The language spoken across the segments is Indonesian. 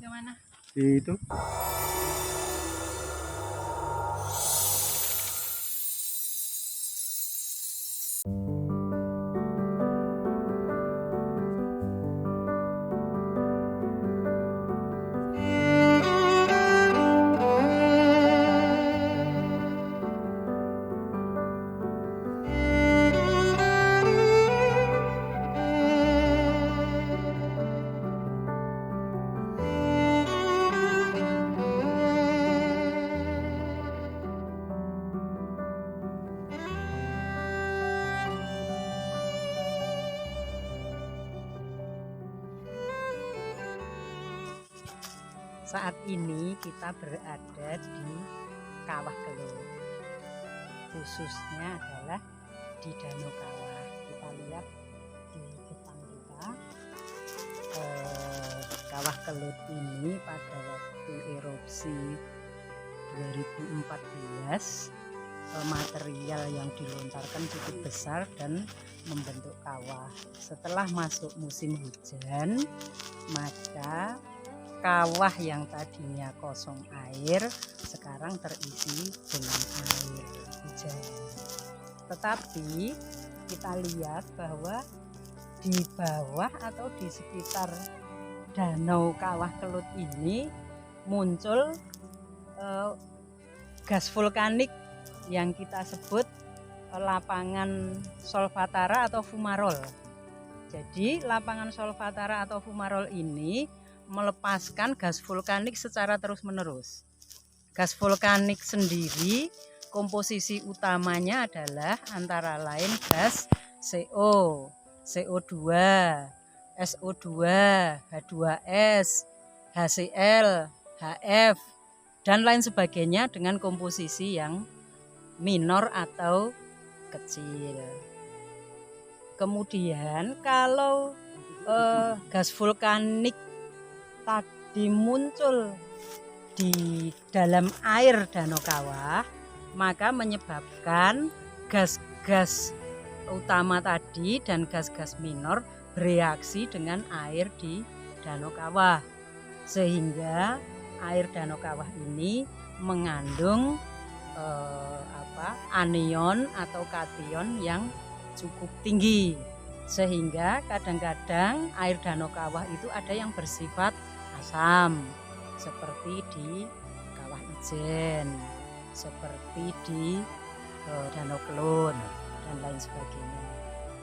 Yang mana? Itu. Saat ini kita berada di Kawah Kelut, khususnya adalah di Danau Kawah. Kita lihat di depan kita, Kawah Kelut ini pada waktu erupsi 2014 material yang dilontarkan cukup besar dan membentuk kawah. Setelah masuk musim hujan, maka kawah yang tadinya kosong air sekarang terisi dengan air hujan. Tetapi kita lihat bahwa di bawah atau di sekitar Danau Kawah Kelut ini muncul gas vulkanik yang kita sebut lapangan solvatara atau fumarol. Jadi lapangan solvatara atau fumarol ini melepaskan gas vulkanik secara terus-menerus. Gas vulkanik sendiri komposisi utamanya adalah antara lain gas CO, CO2, SO2, H2S, HCl, HF, dan lain sebagainya dengan komposisi yang minor atau kecil. Kemudian kalau gas vulkanik tadi muncul di dalam air Danau Kawah, maka menyebabkan gas-gas utama tadi dan gas-gas minor bereaksi dengan air di Danau Kawah, sehingga air Danau Kawah ini mengandung anion atau kation yang cukup tinggi, sehingga kadang-kadang air Danau Kawah itu ada yang bersifat asam, seperti di Kawah Ijen, seperti di Danau Kelut dan lain sebagainya.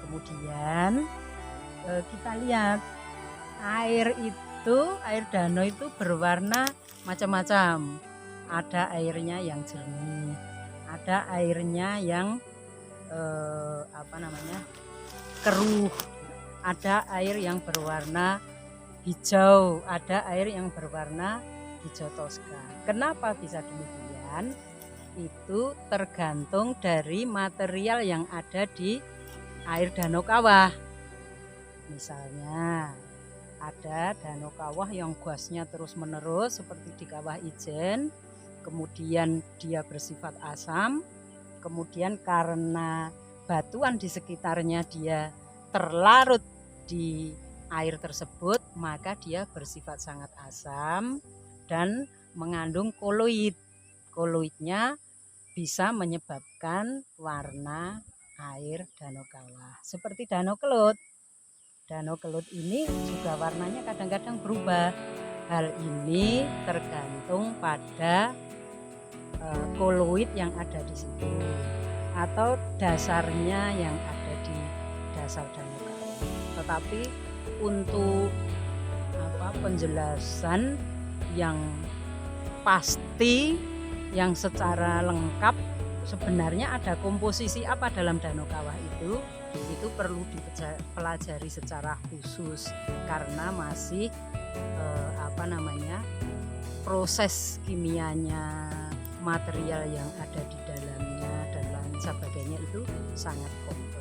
Kemudian kita lihat air danau itu berwarna macam-macam. Ada airnya yang jernih, ada airnya yang keruh, ada air yang berwarna hijau, ada air yang berwarna hijau toska. Kenapa bisa demikian? Itu tergantung dari material yang ada di air Danau Kawah. Misalnya ada Danau Kawah yang gasnya terus-menerus seperti di Kawah Ijen, kemudian dia bersifat asam, kemudian karena batuan di sekitarnya dia terlarut di air tersebut, maka dia bersifat sangat asam dan mengandung koloid. Koloidnya bisa menyebabkan warna air Danau Kawah. Seperti Danau Kelut. Danau Kelut ini juga warnanya kadang-kadang berubah. Hal ini tergantung pada koloid yang ada di situ atau dasarnya yang ada di dasar Danau Kawah. Tetapi untuk penjelasan yang pasti, yang secara lengkap sebenarnya ada komposisi apa dalam Danau Kawah itu perlu dipelajari secara khusus karena masih proses kimianya, material yang ada di dalamnya dan lain sebagainya itu sangat kompleks.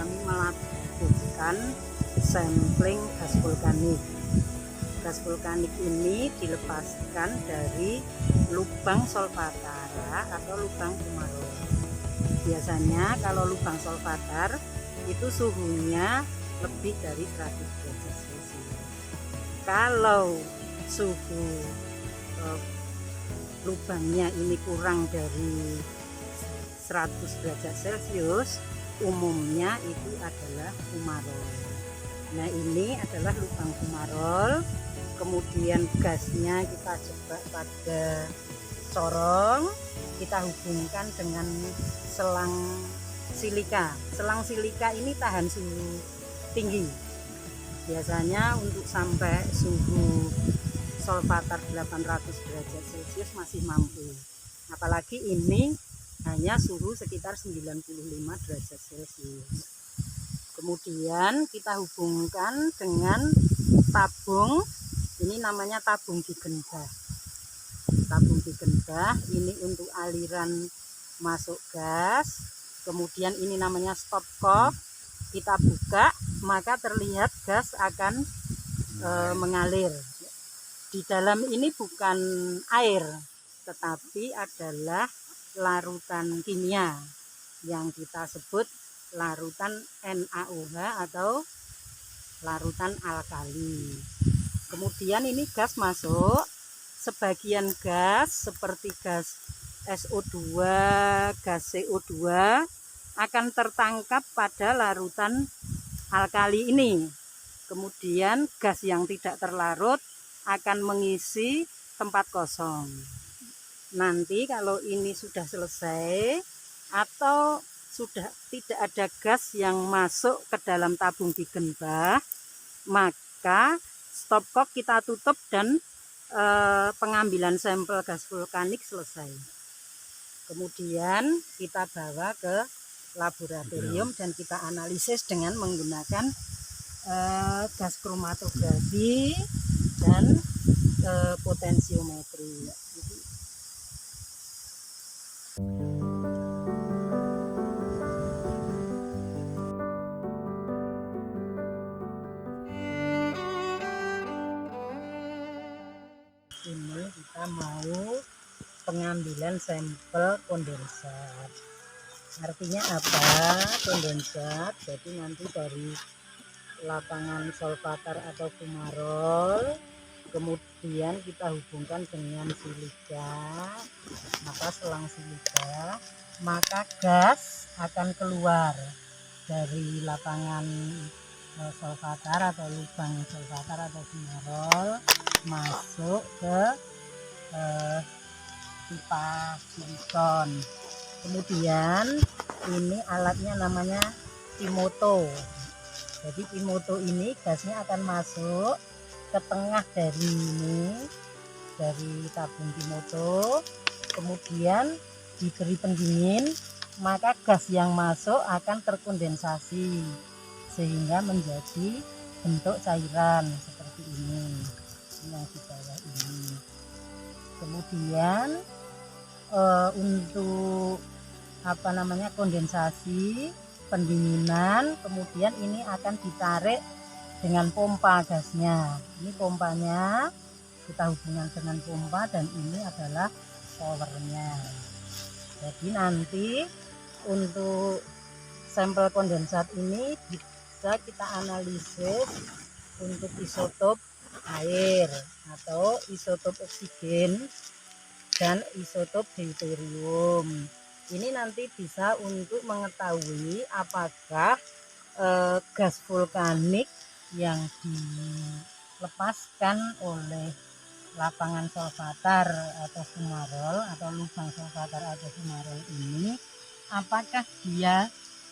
kami melakukan sampling gas vulkanik. Gas vulkanik ini dilepaskan dari lubang solvatara atau lubang fumarole. Biasanya kalau lubang solvatar itu suhunya lebih dari 100 derajat Celcius. Kalau suhu lubangnya ini kurang dari 100 derajat Celcius, umumnya itu adalah fumarole. Nah, ini adalah lubang fumarole. Kemudian gasnya kita jebak pada corong, kita hubungkan dengan selang silika. Selang silika ini tahan suhu tinggi. Biasanya untuk sampai suhu solvatar 800 derajat Celcius masih mampu. Apalagi ini hanya suhu sekitar 95 derajat Celcius. Kemudian kita hubungkan dengan tabung. Ini namanya tabung Gigenbach. Tabung Gigenbach ini untuk aliran masuk gas. Kemudian ini namanya stopcock. Kita buka, maka terlihat gas akan mengalir. Di dalam ini bukan air, tetapi adalah larutan kimia yang kita sebut larutan NaOH atau larutan alkali. Kemudian ini gas masuk, sebagian gas seperti gas SO2, gas CO2 akan tertangkap pada larutan alkali ini. Kemudian gas yang tidak terlarut akan mengisi tempat kosong. Nanti kalau ini sudah selesai atau sudah tidak ada gas yang masuk ke dalam tabung Gigenbach, maka stopcock kita tutup dan pengambilan sampel gas vulkanik selesai. Kemudian kita bawa ke laboratorium dan kita analisis dengan menggunakan gas kromatografi dan potensiometri. Ini kita mau pengambilan sampel kondensat. Artinya apa kondensat? Jadi nanti dari lapangan solvatar atau fumarole, kemudian kita hubungkan dengan silika, maka selang silika, maka gas akan keluar dari lapangan solvatar atau lubang solvatar atau fumarole masuk ke pipa silikon. Kemudian ini alatnya namanya pimoto. Jadi pimoto ini gasnya akan masuk ke tengah dari ini, dari tabung pimoto, kemudian diberi pendingin, maka gas yang masuk akan terkondensasi sehingga menjadi bentuk cairan seperti ini yang di bawah ini. Kemudian untuk kondensasi, pendinginan, kemudian ini akan ditarik dengan pompa gasnya. Ini pompanya kita hubungkan dengan pompa dan ini adalah powernya. Jadi nanti untuk sampel kondensat ini bisa kita analisis untuk isotop air atau isotop oksigen dan isotop deuterium. Ini nanti bisa untuk mengetahui apakah gas vulkanik yang dilepaskan oleh lapangan solvatar atau fumarole atau lubang solvatar atau fumarole ini, apakah dia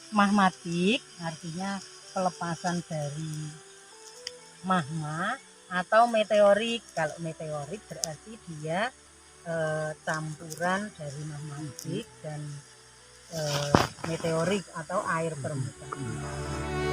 magmatik, artinya pelepasan dari magma, atau meteorik. Kalau meteorik berarti dia campuran dari magmatik dan meteorik atau air permukaan.